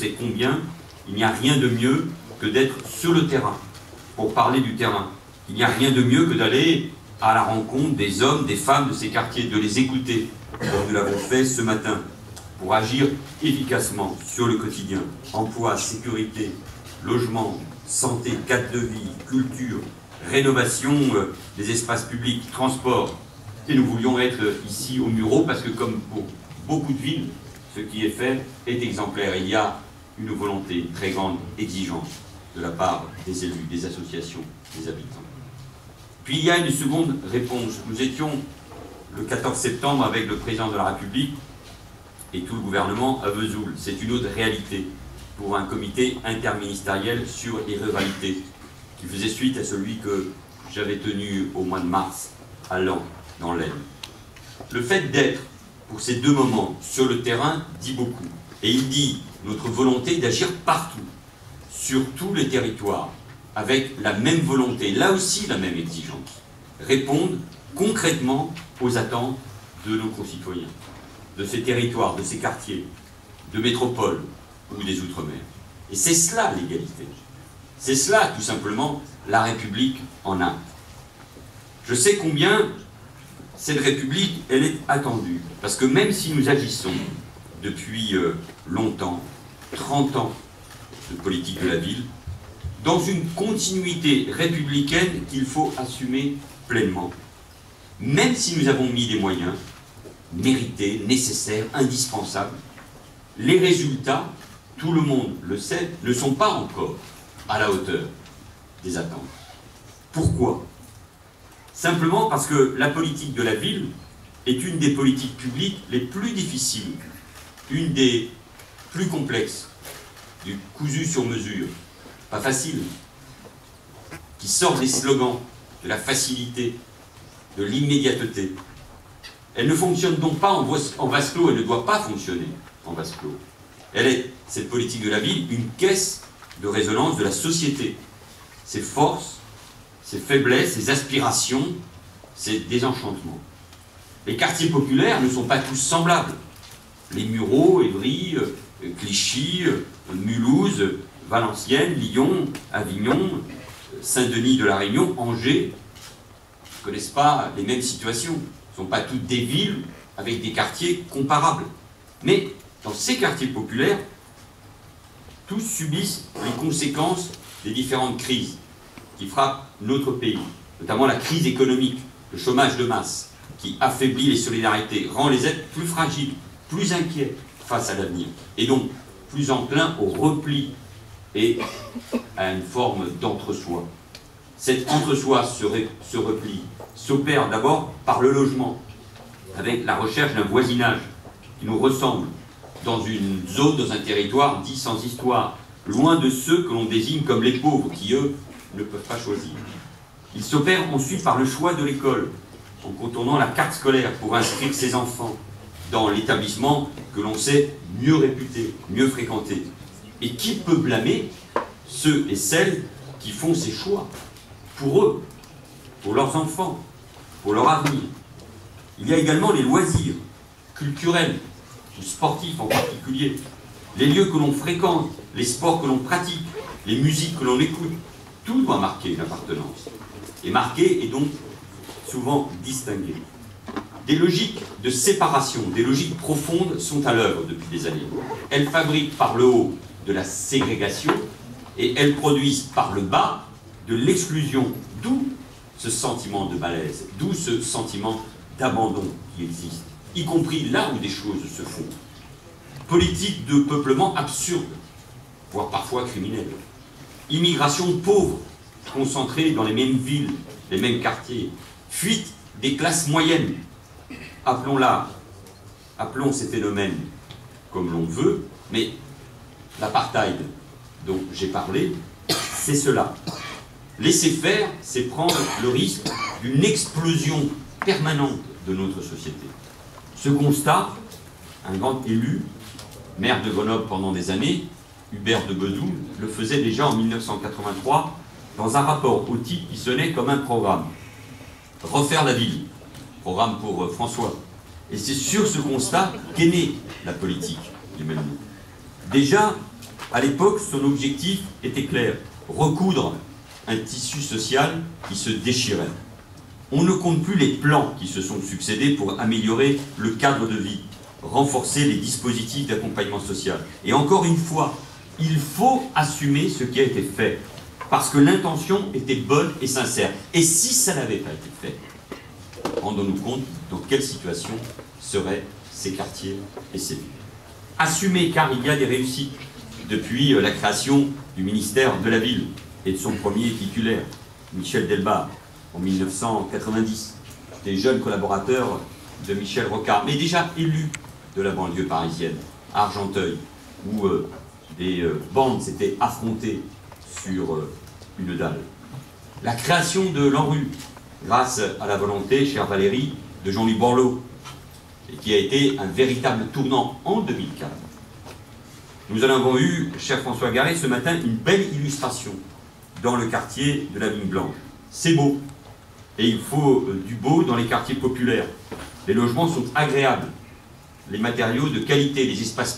sait combien il n'y a rien de mieux que d'être sur le terrain, pour parler du terrain. Il n'y a rien de mieux que d'aller à la rencontre des hommes, des femmes de ces quartiers, de les écouter, comme nous l'avons fait ce matin, pour agir efficacement sur le quotidien. Emploi, sécurité, logement, santé, cadre de vie, culture, rénovation des espaces publics, transport. Et nous voulions être ici au Mureau parce que, comme pour beaucoup de villes, ce qui est fait est exemplaire. Il y a une volonté, une très grande exigence de la part des élus, des associations, des habitants. Puis il y a une seconde réponse. Nous étions le 14 septembre avec le président de la République et tout le gouvernement à Vesoul. C'est une autre réalité pour un comité interministériel sur les ruralités qui faisait suite à celui que j'avais tenu au mois de mars à Laon, dans l'Aisne. Le fait d'être, pour ces deux moments, sur le terrain, dit beaucoup. Et il dit notre volonté d'agir partout, sur tous les territoires, avec la même volonté, là aussi la même exigence. Répondre concrètement aux attentes de nos concitoyens, de ces territoires, de ces quartiers, de métropoles ou des outre-mer. Et c'est cela l'égalité. C'est cela, tout simplement, la République en acte. Je sais combien cette République, elle est attendue. Parce que même si nous agissons depuis longtemps, 30 ans de politique de la ville, dans une continuité républicaine qu'il faut assumer pleinement, même si nous avons mis des moyens mérités, nécessaires, indispensables, les résultats, tout le monde le sait, ne sont pas encore à la hauteur des attentes. Pourquoi? Simplement parce que la politique de la ville est une des politiques publiques les plus difficiles, une des plus complexes, du cousu sur mesure, pas facile, qui sort des slogans, de la facilité, de l'immédiateté. Elle ne fonctionne donc pas en vase clos, elle ne doit pas fonctionner en vase clos. Elle est, cette politique de la ville, une caisse de résonance de la société. Ses forces, ses faiblesses, ses aspirations, ses désenchantements. Les quartiers populaires ne sont pas tous semblables. Les Mureaux, Évry, Clichy, Mulhouse, Valenciennes, Lyon, Avignon, Saint-Denis de la Réunion, Angers, ne connaissent pas les mêmes situations. Ce ne sont pas toutes des villes avec des quartiers comparables. Mais dans ces quartiers populaires, tous subissent les conséquences des différentes crises qui frappent notre pays, notamment la crise économique, le chômage de masse, qui affaiblit les solidarités, rend les êtres plus fragiles, plus inquiets face à l'avenir, et donc plus enclins au repli et à une forme d'entre-soi. Cet entre-soi, ce repli, s'opère d'abord par le logement, avec la recherche d'un voisinage qui nous ressemble, dans une zone, dans un territoire dit sans histoire, loin de ceux que l'on désigne comme les pauvres, qui eux ne peuvent pas choisir. Il s'opère ensuite par le choix de l'école, en contournant la carte scolaire pour inscrire ses enfants dans l'établissement que l'on sait mieux réputé, mieux fréquenté. Et qui peut blâmer ceux et celles qui font ces choix pour eux, pour leurs enfants, pour leur avenir? Il y a également les loisirs culturels, ou sportifs en particulier, les lieux que l'on fréquente, les sports que l'on pratique, les musiques que l'on écoute. Tout doit marquer une appartenance. Et marquer est donc souvent distingué. Des logiques de séparation, des logiques profondes sont à l'œuvre depuis des années. Elles fabriquent par le haut de la ségrégation et elles produisent par le bas de l'exclusion, d'où ce sentiment de malaise, d'où ce sentiment d'abandon qui existe, y compris là où des choses se font. Politique de peuplement absurde, voire parfois criminelle. Immigration pauvre, concentrée dans les mêmes villes, les mêmes quartiers. Fuite des classes moyennes. Appelons ces phénomènes comme l'on veut, mais l'apartheid dont j'ai parlé, c'est cela. Laisser faire, c'est prendre le risque d'une explosion permanente de notre société. Ce constat, un grand élu, maire de Grenoble pendant des années, Hubert de Bezoul, le faisait déjà en 1983 dans un rapport au titre qui sonnait comme un programme. Refaire la ville, programme pour François. Et c'est sur ce constat qu'est née la politique du même nom. Déjà, À l'époque, son objectif était clair, recoudre un tissu social qui se déchirait. On ne compte plus les plans qui se sont succédés pour améliorer le cadre de vie, renforcer les dispositifs d'accompagnement social. Et encore une fois, il faut assumer ce qui a été fait, parce que l'intention était bonne et sincère. Et si ça n'avait pas été fait, rendons-nous compte dans quelle situation seraient ces quartiers et ces villes. Assumer, car il y a des réussites. Depuis la création du ministère de la Ville et de son premier titulaire, Michel Delbar, en 1990, des jeunes collaborateurs de Michel Rocard, mais déjà élus de la banlieue parisienne, à Argenteuil, où des bandes s'étaient affrontées sur une dalle. La création de l'ANRU, grâce à la volonté, chère Valérie, de Jean-Louis Borloo, et qui a été un véritable tournant en 2004. Nous en avons eu, cher François Garret, ce matin, une belle illustration dans le quartier de la Vigne Blanche. C'est beau, et il faut du beau dans les quartiers populaires. Les logements sont agréables, les matériaux de qualité, les espaces